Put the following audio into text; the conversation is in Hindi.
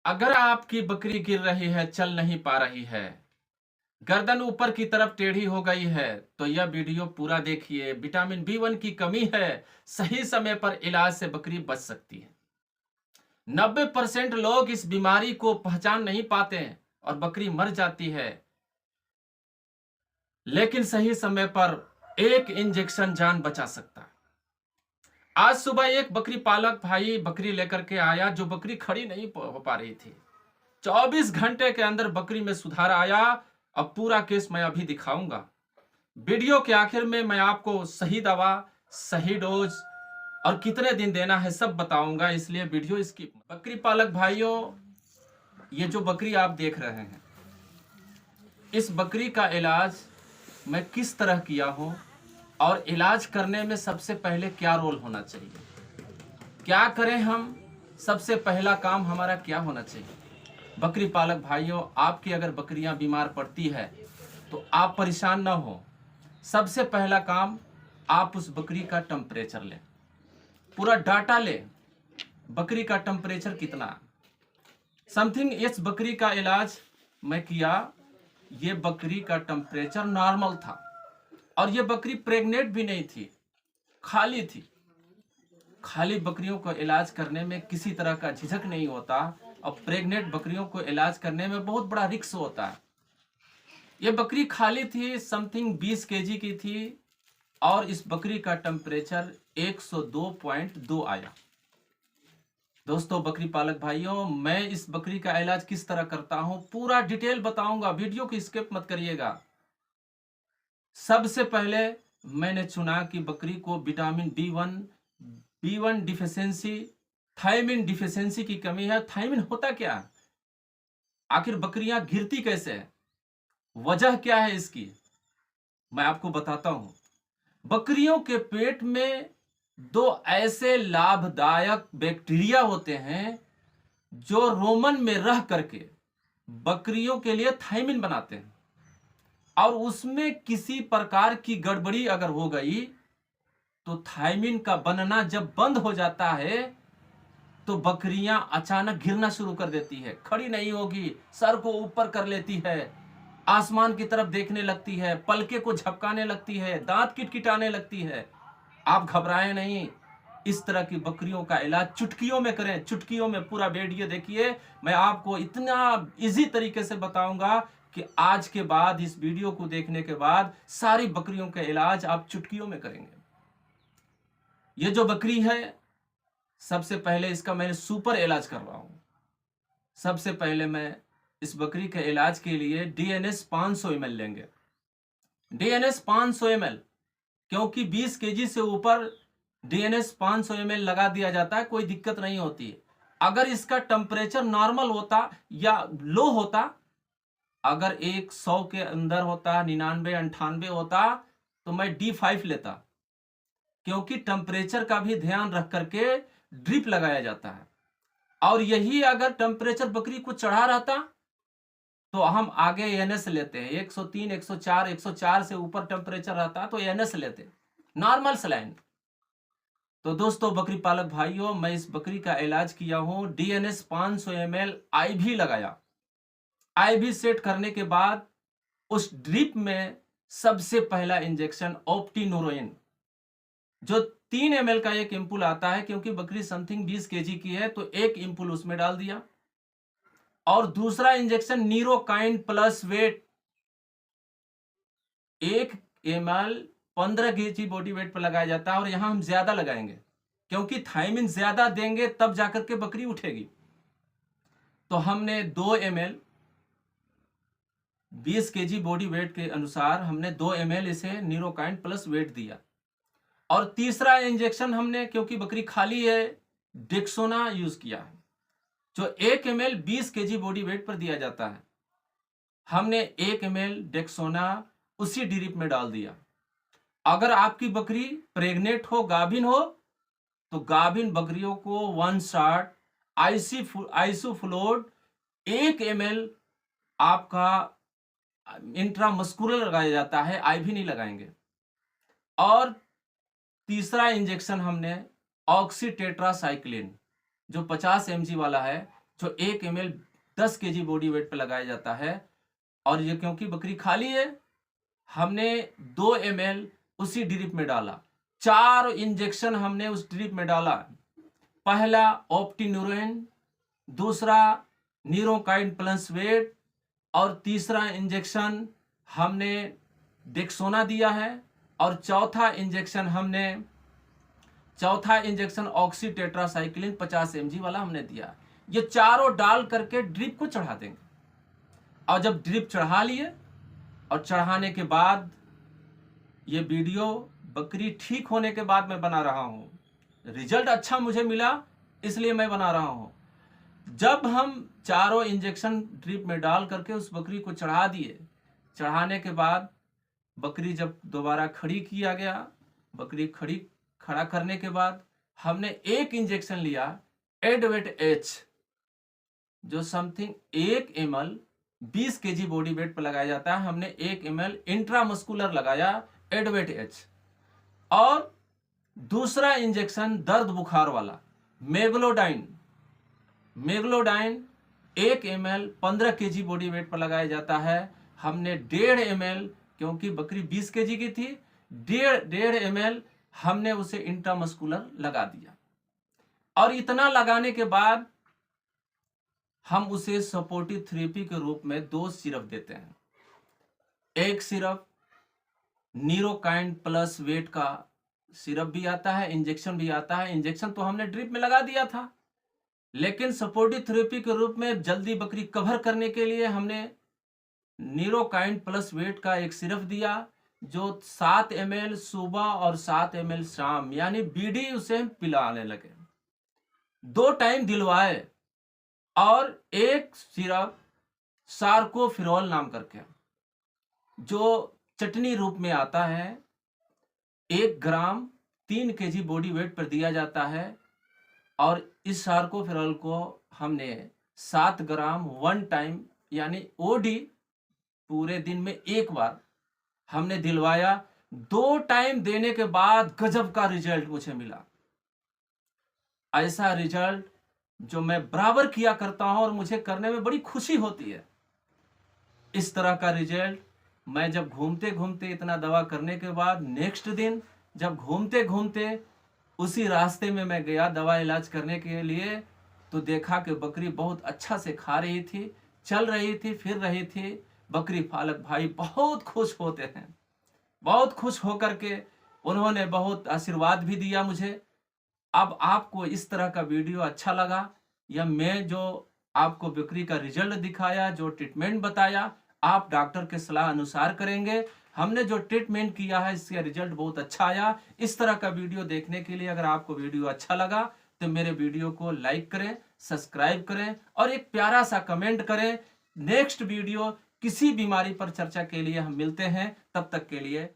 अगर आपकी बकरी गिर रही है, चल नहीं पा रही है, गर्दन ऊपर की तरफ टेढ़ी हो गई है, तो यह वीडियो पूरा देखिए। विटामिन बी 1 की कमी है, सही समय पर इलाज से बकरी बच सकती है। 90% लोग इस बीमारी को पहचान नहीं पाते हैं और बकरी मर जाती है। लेकिन सही समय पर एक इंजेक्शन जान बचा सकता है। आज सुबह एक बकरी पालक भाई बकरी लेकर के आया, जो बकरी खड़ी नहीं हो पा रही थी। 24 घंटे के अंदर बकरी में सुधार आया। अब पूरा केस मैं अभी दिखाऊंगा। वीडियो के आखिर में मैं आपको सही दवा, सही डोज और कितने दिन देना है सब बताऊंगा, इसलिए वीडियो स्किप। बकरी पालक भाइयों, ये जो बकरी आप देख रहे हैं, इस बकरी का इलाज मैं किस तरह किया हूं और इलाज करने में सबसे पहले क्या रोल होना चाहिए, क्या करें हम, सबसे पहला काम हमारा क्या होना चाहिए। बकरी पालक भाइयों, आपकी अगर बकरियां बीमार पड़ती है तो आप परेशान ना हो। सबसे पहला काम, आप उस बकरी का टेम्परेचर लें, पूरा डाटा लें, बकरी का टेम्परेचर कितना। समथिंग इस बकरी का इलाज मैं किया, ये बकरी का टेम्परेचर नॉर्मल था और ये बकरी प्रेग्नेंट भी नहीं थी, खाली थी। खाली बकरियों को इलाज करने में किसी तरह का झिझक नहीं होता और प्रेग्नेंट बकरियों को इलाज करने में बहुत बड़ा रिस्क होता है। ये बकरी खाली थी, समथिंग 20 केजी की थी और इस बकरी का टेम्परेचर 102.2 आया। दोस्तों बकरी पालक भाइयों, मैं इस बकरी का इलाज किस तरह करता हूं पूरा डिटेल बताऊंगा, वीडियो की स्किप मत करिएगा। सबसे पहले मैंने चुना कि बकरी को vitamin B 1 deficiency, thiamine deficiency की कमी है। थायमिन होता क्या है, आखिर बकरियां गिरती कैसे है, वजह क्या है इसकी, मैं आपको बताता हूं। बकरियों के पेट में दो ऐसे लाभदायक बैक्टीरिया होते हैं जो रोमन में रह करके बकरियों के लिए थायमिन बनाते हैं, और उसमें किसी प्रकार की गड़बड़ी अगर हो गई तो थायमिन का बनना जब बंद हो जाता है तो बकरियां अचानक गिरना शुरू कर देती है, खड़ी नहीं होगी, सर को ऊपर कर लेती है, आसमान की तरफ देखने लगती है, पलके को झपकाने लगती है, दांत किटकिटाने लगती है। आप घबराएं नहीं, इस तरह की बकरियों का इलाज चुटकियों में करें, चुटकियों में। पूरा वीडियो देखिए, मैं आपको इतना इजी तरीके से बताऊंगा कि आज के बाद, इस वीडियो को देखने के बाद सारी बकरियों का इलाज आप चुटकियों में करेंगे। ये जो बकरी है, सबसे पहले इसका मैंने सुपर इलाज कर रहा हूं। सबसे पहले मैं इस बकरी के इलाज के लिए DNS 500 ml लेंगे। DNS 500 ml, क्योंकि 20 केजी से ऊपर DNS 500 ml लगा दिया जाता है, कोई दिक्कत नहीं होती। अगर इसका टेम्परेचर नॉर्मल होता या लो होता, अगर 100 के अंदर होता, 99 98 होता, तो मैं D5 लेता, क्योंकि टेम्परेचर का भी ध्यान रख करके ड्रिप लगाया जाता है। और यही अगर टेम्परेचर बकरी को चढ़ा रहता तो हम आगे NS लेते हैं। 103 104 से ऊपर टेम्परेचर रहता तो NS लेते, नॉर्मल सलाइन। तो दोस्तों बकरी पालक भाइयों, मैं इस बकरी का इलाज किया हूं। DNS 500 ml IV लगाया। IV सेट करने के बाद उस ड्रिप में सबसे पहला इंजेक्शन ऑप्टिनोरोइन, जो 3 ml का एक इम्पुल आता है, क्योंकि बकरी समथिंग 20 केजी की है तो एक इम्पुल उसमें डाल दिया। और दूसरा इंजेक्शन नीरोकाइन plus weight, 1 ml 15 KG body weight पर लगाया जाता है, और यहां हम ज्यादा लगाएंगे क्योंकि थायमिन ज्यादा देंगे तब जाकर के बकरी उठेगी। तो हमने 2 ml 20 केजी बॉडी वेट के अनुसार हमने 2 ml इसे नीरोकाइन प्लस वेट दिया। और तीसरा इंजेक्शन हमने, क्योंकि बकरी खाली है, डेक्सोना यूज किया है, जो 1 ml 20 केजी बॉडी वेट पर दिया जाता है। हमने 1 ml डेक्सोना उसी ड्रिप में डाल दिया। अगर आपकी बकरी प्रेग्नेंट हो, गाभिन हो, तो गाभिन बकरियों को 1 शॉट आइसोफ्लोड 1 ml आपका इंट्रामस्कुलर लगाया जाता है, IV नहीं लगाएंगे। और तीसरा इंजेक्शन हमने ऑक्सीटेट्रासाइक्लिन, जो 50 mg वाला है, जो 1 ml 10 kg बॉडी वेट पे लगाया जाता है। और ये क्योंकि बकरी खाली है, हमने 2 ml उसी ड्रिप में डाला। 4 इंजेक्शन हमने उस ड्रिप में डाला। पहला ऑप्टिन्यूरोन, दूसरा नीरोकाइन प्लस वेट, और तीसरा इंजेक्शन हमने डेक्सोना दिया है, और चौथा इंजेक्शन ऑक्सी टेट्रासाइक्लिन 50 mg वाला हमने दिया। ये चारों डाल करके ड्रिप को चढ़ा देंगे। और जब ड्रिप चढ़ा लिए और चढ़ाने के बाद, ये वीडियो बकरी ठीक होने के बाद मैं बना रहा हूँ, रिजल्ट अच्छा मुझे मिला इसलिए मैं बना रहा हूँ। जब हम चारों इंजेक्शन ड्रिप में डाल करके उस बकरी को चढ़ा दिए, चढ़ाने के बाद बकरी जब दोबारा खड़ी किया गया, बकरी खड़ा करने के बाद हमने एक इंजेक्शन लिया एडवेट एच, जो something 1 ml 20 kg body weight पर लगाया जाता है। हमने 1 ml इंट्रामस्कुलर लगाया एडवेट एच। और दूसरा इंजेक्शन दर्द बुखार वाला मेगलोडाइन 1 ml 15 kg बॉडी वेट पर लगाया जाता है। हमने 1.5 ml, क्योंकि बकरी 20 kg की थी, 1.5 ml हमने उसे इंट्रामस्कुलर लगा दिया। और इतना लगाने के बाद हम उसे सपोर्टिव थेरेपी के रूप में 2 सिरप देते हैं। एक सिरप नीरोकाइन प्लस वेट का सिरप भी आता है, इंजेक्शन भी आता है। इंजेक्शन तो हमने ड्रिप में लगा दिया था, लेकिन सपोर्टिव थेरेपी के रूप में जल्दी बकरी कवर करने के लिए हमने नीरोकाइन प्लस वेट का एक सिरप दिया, जो 7 ml सुबह और 7 ml शाम, यानी बीडी उसे पिलाने लगे। 2 टाइम दिलवाए। और एक सिरप सार्कोफिरॉल नाम करके, जो चटनी रूप में आता है, 1 ग्राम 3 kg बॉडी वेट पर दिया जाता है। और इस सार्कोफिरॉल को हमने 7 ग्राम 1 टाइम, यानी ओडी, पूरे दिन में 1 बार हमने दिलवाया। 2 टाइम देने के बाद गजब का रिजल्ट मुझे मिला। ऐसा रिजल्ट जो मैं बराबर किया करता हूं और मुझे करने में बड़ी खुशी होती है। इस तरह का रिजल्ट मैं जब घूमते घूमते इतना दवा करने के बाद, नेक्स्ट दिन जब घूमते घूमते उसी रास्ते में मैं गया दवा इलाज करने के लिए, तो देखा कि बकरी बहुत अच्छा से खा रही थी, चल रही थी, फिर रही थी। बकरी पालक भाई बहुत खुश होते हैं। बहुत खुश होकर के उन्होंने बहुत आशीर्वाद भी दिया मुझे। अब आपको इस तरह का वीडियो अच्छा लगा, या मैं जो आपको बकरी का रिजल्ट दिखाया, जो ट्रीटमेंट बताया, आप डॉक्टर के सलाह अनुसार करेंगे। हमने जो ट्रीटमेंट किया है इसका रिजल्ट बहुत अच्छा आया। इस तरह का वीडियो देखने के लिए अगर आपको वीडियो अच्छा लगा तो मेरे वीडियो को लाइक करें, सब्सक्राइब करें और एक प्यारा सा कमेंट करें। नेक्स्ट वीडियो किसी बीमारी पर चर्चा के लिए हम मिलते हैं, तब तक के लिए